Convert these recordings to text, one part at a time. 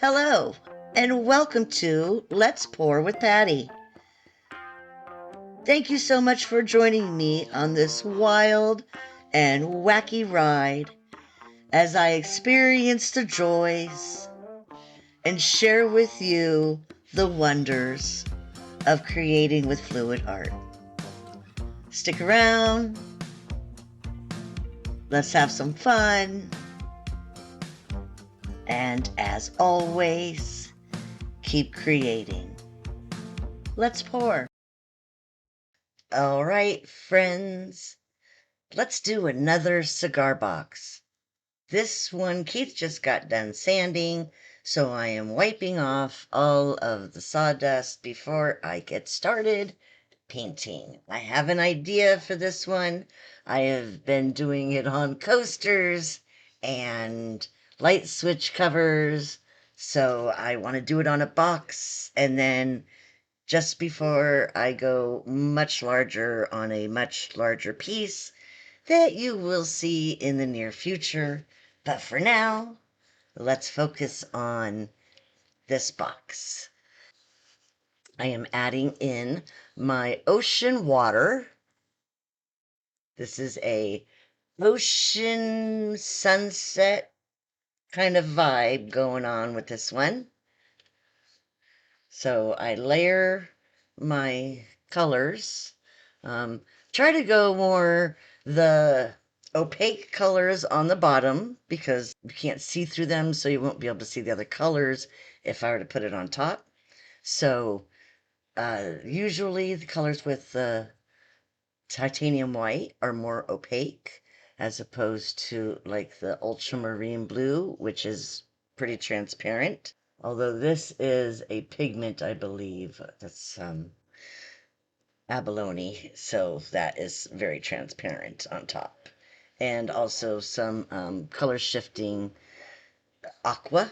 Hello, and welcome to Let's Pour with Patty. Thank you so much for joining me on this wild and wacky ride as I experience the joys and share with you the wonders of creating with fluid art. Stick around, let's have some fun, and as always, keep creating. Let's pour. All right, friends, let's do another cigar box. This one Keith just got done sanding, so I am wiping off all of the sawdust before I get started painting. I have an idea for this one. I have been doing it on coasters and light switch covers, so I want to do it on a box, and then just before I go much larger on a much larger piece that you will see in the near future. But for now, let's focus on this box. I am adding in my ocean water. This is a ocean sunset kind of vibe going on with this one. So I layer my colors. Try to go more the opaque colors on the bottom because you can't see through them, so you won't be able to see the other colors if I were to put it on top. So usually the colors with the titanium white are more opaque as opposed to like the ultramarine blue, which is pretty transparent. Although this is a pigment, I believe, that's abalone, so that is very transparent on top. And also some color shifting aqua,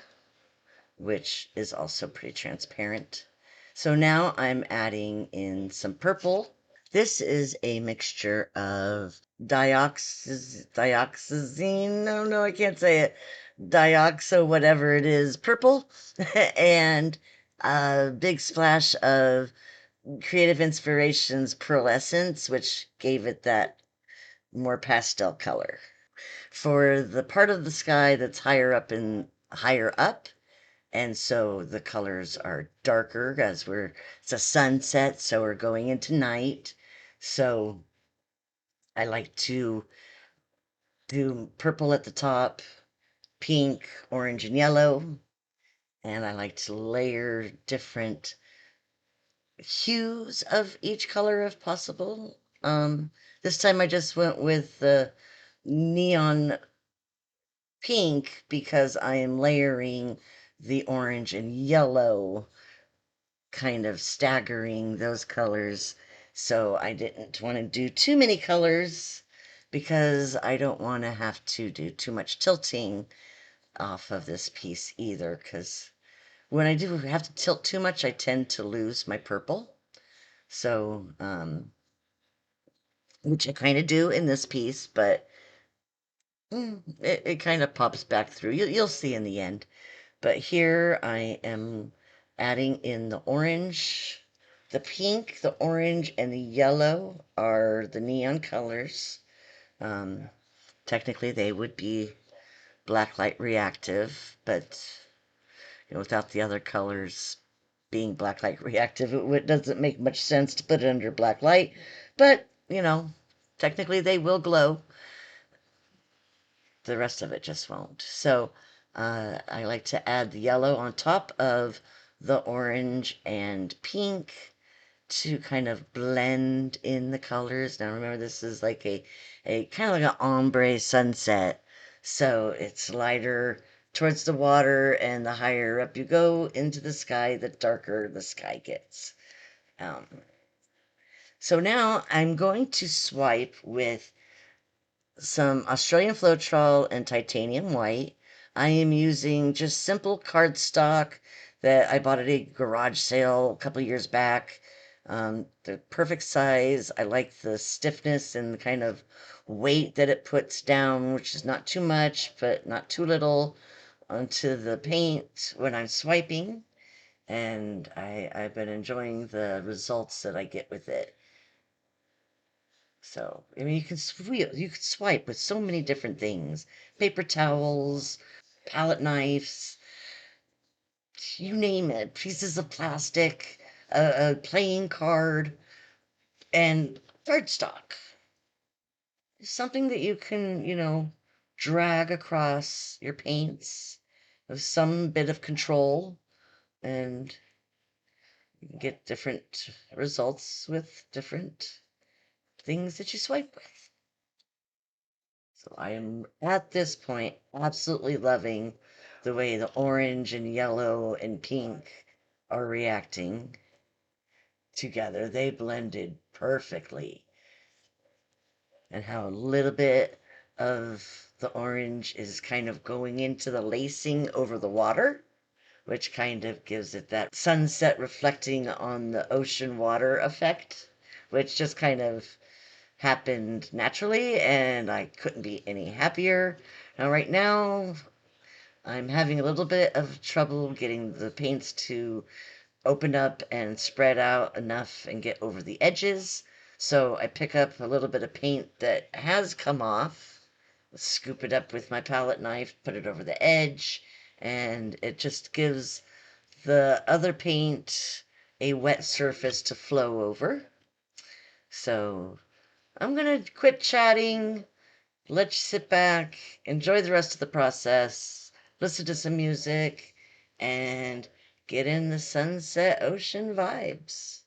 which is also pretty transparent. So now I'm adding in some purple. This is a mixture of dioxazine, no, I can't say it, dioxo whatever it is, purple, and a big splash of Creative Inspirations Pearlescence, which gave it that more pastel color. For the part of the sky that's higher up, and so the colors are darker as it's a sunset, so we're going into night. So I like to do purple at the top, pink, orange, and yellow, and I like to layer different hues of each color if possible. This time I just went with the neon pink because I am layering the orange and yellow, kind of staggering those colors. So I didn't want to do too many colors because I don't want to have to do too much tilting off of this piece either, because when I do have to tilt too much, I tend to lose my purple. So, which I kind of do in this piece, but it kind of pops back through. You'll see in the end. But here I am adding in the orange, the pink, the orange, and the yellow are the neon colors. Um, Technically, they would be blacklight reactive, but without the other colors being blacklight reactive, it doesn't make much sense to put it under black light. But, technically they will glow. The rest of it just won't. So I like to add the yellow on top of the orange and pink to kind of blend in the colors. Now remember, this is like a kind of like an ombre sunset. So it's lighter towards the water, and the higher up you go into the sky, the darker the sky gets. Um, so now I'm going to swipe with some Australian Floetrol and titanium white. I am using just simple cardstock that I bought at a garage sale a couple years back. The perfect size. I like the stiffness and the kind of weight that it puts down, which is not too much, but not too little. onto the paint when I'm swiping, and I've been enjoying the results that I get with it. So, I mean, you can swipe with so many different things. Paper towels, palette knives, you name it, pieces of plastic, a playing card, and cardstock. Something that you can, drag across your paints with some bit of control, and you can get different results with different things that you swipe with. So I am at this point absolutely loving the way the orange and yellow and pink are reacting together. They blended perfectly. And how a little bit of the orange is kind of going into the lacing over the water, which kind of gives it that sunset reflecting on the ocean water effect, which just kind of happened naturally, and I couldn't be any happier. Now, right now, I'm having a little bit of trouble getting the paints to open up and spread out enough and get over the edges. So I pick up a little bit of paint that has come off, scoop it up with my palette knife, put it over the edge, and it just gives the other paint a wet surface to flow over. So I'm gonna quit chatting, let you sit back, enjoy the rest of the process, listen to some music, and get in the sunset ocean vibes.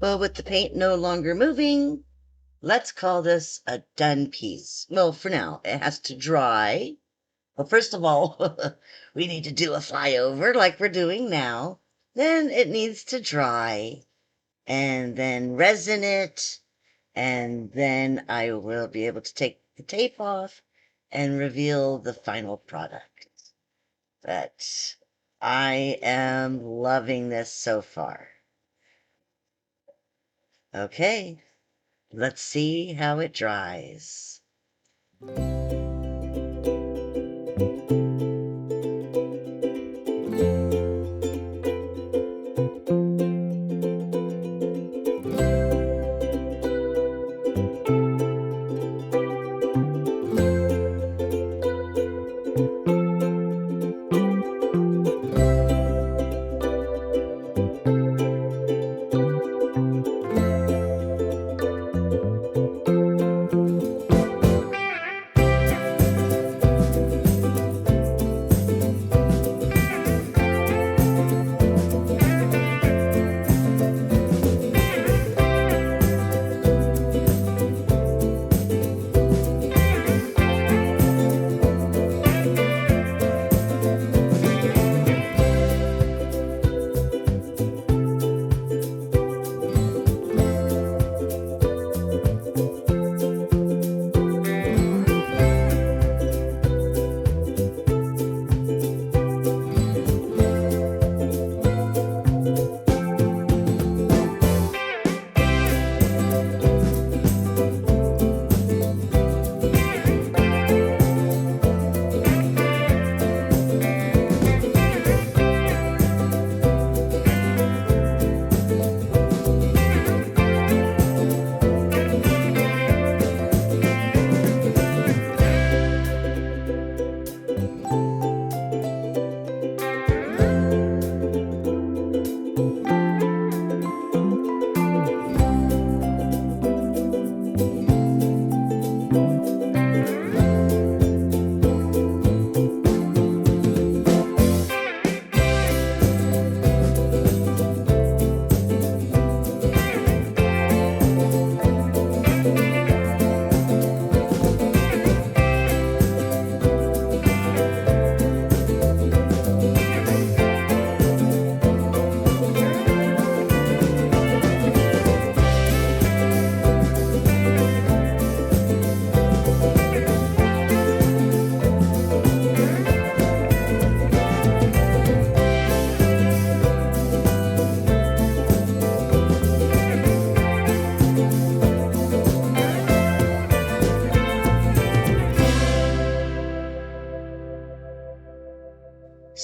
Well, with the paint no longer moving, let's call this a done piece. Well, for now, it has to dry. Well, first of all, we need to do a flyover like we're doing now. Then it needs to dry, and then resin it, and then I will be able to take the tape off and reveal the final product. But I am loving this so far. Okay, let's see how it dries.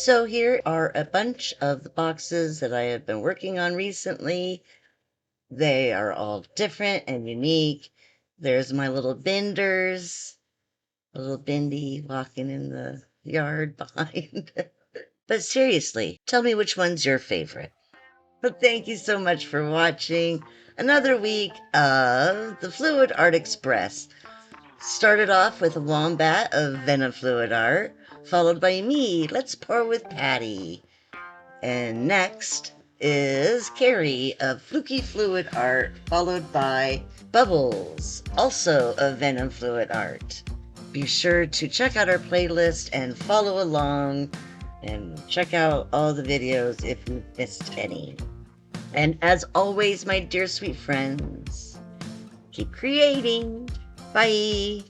So here are a bunch of the boxes that I have been working on recently. They are all different and unique. There's my little benders, a little bendy walking in the yard behind. But seriously, tell me which one's your favorite. But thank you so much for watching another week of the Fluid Art Express. Started off with a wombat of Venom Fluid Art, followed by me, Let's Pour with Patty. And next is Carrie of Fluky Fluid Art, followed by Bubbles, also of Venom Fluid Art. Be sure to check out our playlist and follow along and check out all the videos if you missed any. And as always, my dear sweet friends, keep creating. Bye.